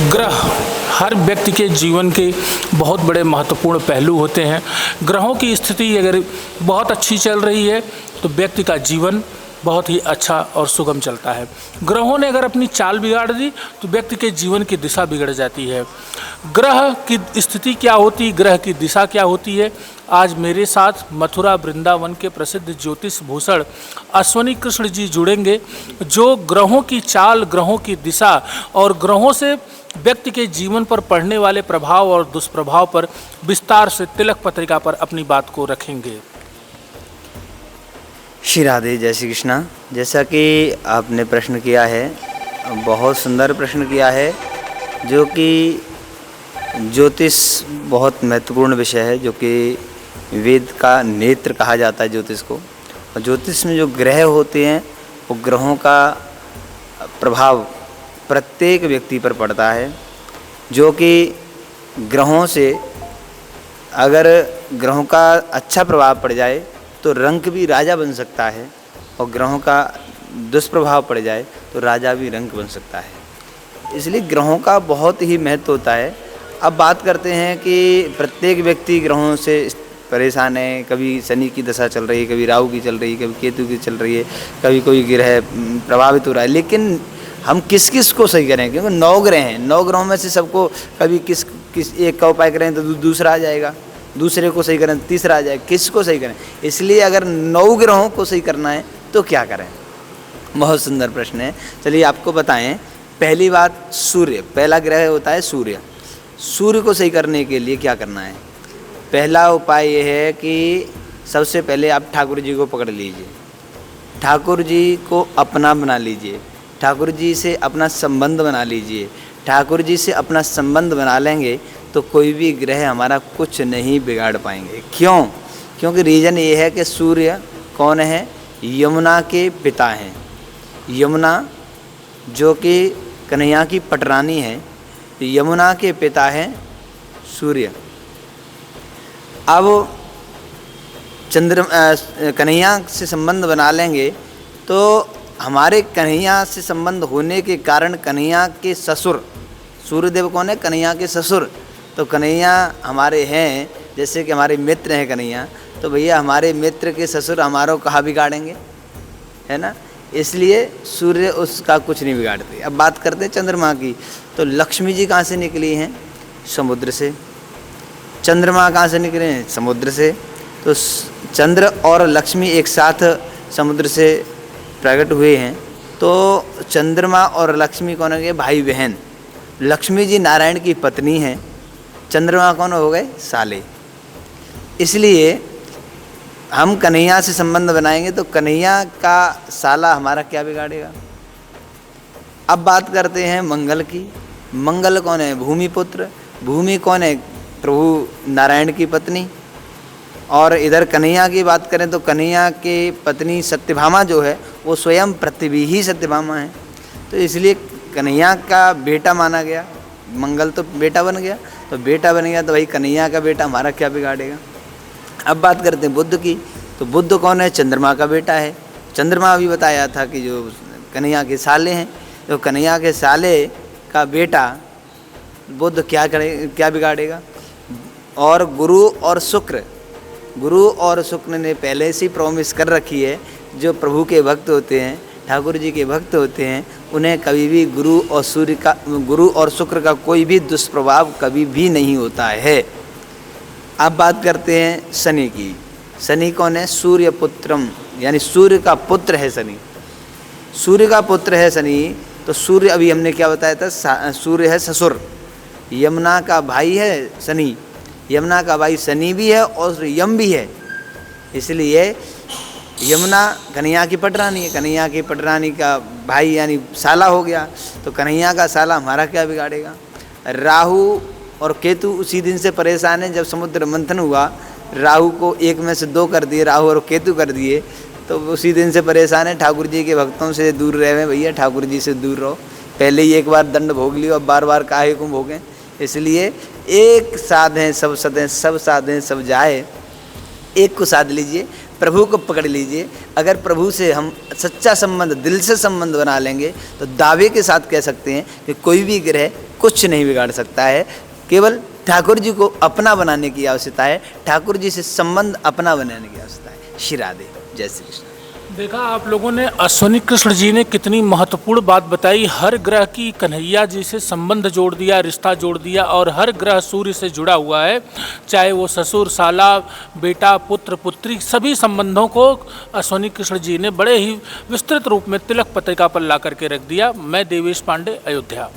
ग्रह हर व्यक्ति के जीवन के बहुत बड़े महत्वपूर्ण पहलू होते हैं। ग्रहों की स्थिति अगर बहुत अच्छी चल रही है तो व्यक्ति का जीवन बहुत ही अच्छा और सुगम चलता है। ग्रहों ने अगर अपनी चाल बिगाड़ दी तो व्यक्ति के जीवन की दिशा बिगड़ जाती है। ग्रह की स्थिति क्या होती, ग्रह की दिशा क्या होती है, आज मेरे साथ मथुरा वृंदावन के प्रसिद्ध ज्योतिष भूषण अश्वनी कृष्ण जी जुड़ेंगे, जो ग्रहों की चाल, ग्रहों की दिशा और ग्रहों से व्यक्ति के जीवन पर पड़ने वाले प्रभाव और दुष्प्रभाव पर विस्तार से तिलक पत्रिका पर अपनी बात को रखेंगे। श्री राधे, जय श्री कृष्णा। जैसा कि आपने प्रश्न किया है, बहुत सुंदर प्रश्न किया है, जो कि ज्योतिष बहुत महत्वपूर्ण विषय है, जो कि वेद का नेत्र कहा जाता है ज्योतिष को। और ज्योतिष में जो ग्रह होते हैं वो ग्रहों का प्रभाव प्रत्येक व्यक्ति पर पड़ता है, जो कि ग्रहों से अगर ग्रहों का अच्छा प्रभाव पड़ जाए तो रंक भी राजा बन सकता है, और ग्रहों का दुष्प्रभाव पड़ जाए तो राजा भी रंक बन सकता है। इसलिए ग्रहों का बहुत ही महत्व होता है। अब बात करते हैं कि प्रत्येक व्यक्ति ग्रहों से परेशान है। कभी शनि की दशा चल रही है, कभी राहु की चल रही है, कभी केतु की चल रही है, कभी कोई ग्रह प्रभावित हो रहा है। लेकिन हम किस किस को सही करें, क्योंकि 9 ग्रह हैं। 9 ग्रहों में से सबको कभी किस एक का उपाय करें तो दूसरा आ जाएगा, दूसरे को सही करें तो तीसरा आ जाएगा, किस को सही करें। इसलिए अगर 9 ग्रहों को सही करना है तो क्या करें, बहुत सुंदर प्रश्न है। चलिए आपको बताएं। पहली बात, सूर्य पहला ग्रह होता है। सूर्य को सही करने के लिए क्या करना है? पहला उपाय ये है कि सबसे पहले आप ठाकुर जी को पकड़ लीजिए, ठाकुर जी को अपना बना लीजिए, ठाकुर जी से अपना संबंध बना लीजिए। ठाकुर जी से अपना संबंध बना लेंगे तो कोई भी ग्रह हमारा कुछ नहीं बिगाड़ पाएंगे। क्यों? क्योंकि रीज़न ये है कि सूर्य कौन है? यमुना के पिता हैं। यमुना जो कि कन्हैया की पटरानी है, यमुना के पिता हैं सूर्य। अब कन्हैया से संबंध बना लेंगे तो हमारे कन्हैया से संबंध होने के कारण कन्हैया के ससुर, सूर्यदेव कौन है? कन्हैया के ससुर। तो कन्हैया हमारे हैं, जैसे कि हमारे मित्र हैं कन्हैया, तो भैया हमारे मित्र के ससुर हमारों कहाँ बिगाड़ेंगे, है ना। इसलिए सूर्य उसका कुछ नहीं बिगाड़ते। अब बात करते हैं चंद्रमा की। तो लक्ष्मी जी कहाँ से निकली हैं? समुद्र से। चंद्रमा कहाँ से निकले हैं? समुद्र से। तो चंद्र और लक्ष्मी एक साथ समुद्र से प्रकट हुए हैं। तो चंद्रमा और लक्ष्मी कौन हो गए? भाई बहन। लक्ष्मी जी नारायण की पत्नी हैं, चंद्रमा कौन हो गए? साले। इसलिए हम कन्हैया से संबंध बनाएंगे तो कन्हैया का साला हमारा क्या बिगाड़ेगा। अब बात करते हैं मंगल की। मंगल कौन है? भूमिपुत्र। भूमि कौन है? प्रभु नारायण की पत्नी। और इधर कन्हैया की बात करें तो कन्हैया की पत्नी सत्यभामा जो है वो स्वयं पृथ्वी ही सत्यभामा है। तो इसलिए कन्हैया का बेटा माना गया, मंगल तो बेटा बन गया। तो बेटा बन गया तो भाई कन्हैया का बेटा हमारा क्या बिगाड़ेगा। अब बात करते हैं बुध की। तो बुध कौन है? चंद्रमा का बेटा है। चंद्रमा भी बताया था कि जो कन्हैया के साले हैं, तो कन्हैया के साले का बेटा बुध क्या बिगाड़ेगा। और गुरु और शुक्र ने पहले से ही प्रॉमिस कर रखी है, जो प्रभु के भक्त होते हैं, ठाकुर जी के भक्त होते हैं, उन्हें कभी भी गुरु और शुक्र का कोई भी दुष्प्रभाव कभी भी नहीं होता है। अब बात करते हैं शनि की। शनि कौन है? सूर्य पुत्रम, यानी सूर्य का पुत्र है शनि। सूर्य का पुत्र है शनि। तो सूर्य अभी हमने क्या बताया था? सूर्य है ससुर। यमुना का भाई है शनि। यमुना का भाई शनि भी है और यम भी है। इसलिए यमुना कन्हैया की पटरानी है, कन्हैया की पटरानी का भाई यानी साला हो गया। तो कन्हैया का साला हमारा क्या बिगाड़ेगा। राहु और केतु उसी दिन से परेशान है जब समुद्र मंथन हुआ। राहु को एक में से 2 कर दिए, राहु और केतु कर दिए, तो उसी दिन से परेशान है। ठाकुर जी के भक्तों से दूर रहे भैया, ठाकुर जी से दूर रहो। पहले ही एक बार दंड भोग लियो, अब बार बार काहे को भोगें। इसलिए एक साध हैं सब सदें, सब साधें सब जाए, एक को साध लीजिए। प्रभु को पकड़ लीजिए। अगर प्रभु से हम सच्चा संबंध, दिल से संबंध बना लेंगे तो दावे के साथ कह सकते हैं कि कोई भी ग्रह कुछ नहीं बिगाड़ सकता है। केवल ठाकुर जी को अपना बनाने की आवश्यकता है, ठाकुर जी से संबंध अपना बनाने की आवश्यकता है। श्री राधे, जय श्री कृष्ण। देखा आप लोगों ने, अश्वनी कृष्ण जी ने कितनी महत्वपूर्ण बात बताई। हर ग्रह की कन्हैया जी से संबंध जोड़ दिया, रिश्ता जोड़ दिया, और हर ग्रह सूर्य से जुड़ा हुआ है। चाहे वो ससुर, साला, बेटा, पुत्र, पुत्री, सभी संबंधों को अश्वनी कृष्ण जी ने बड़े ही विस्तृत रूप में तिलक पत्रिका पर ला करके रख दिया। मैं देवेश पांडे, अयोध्या।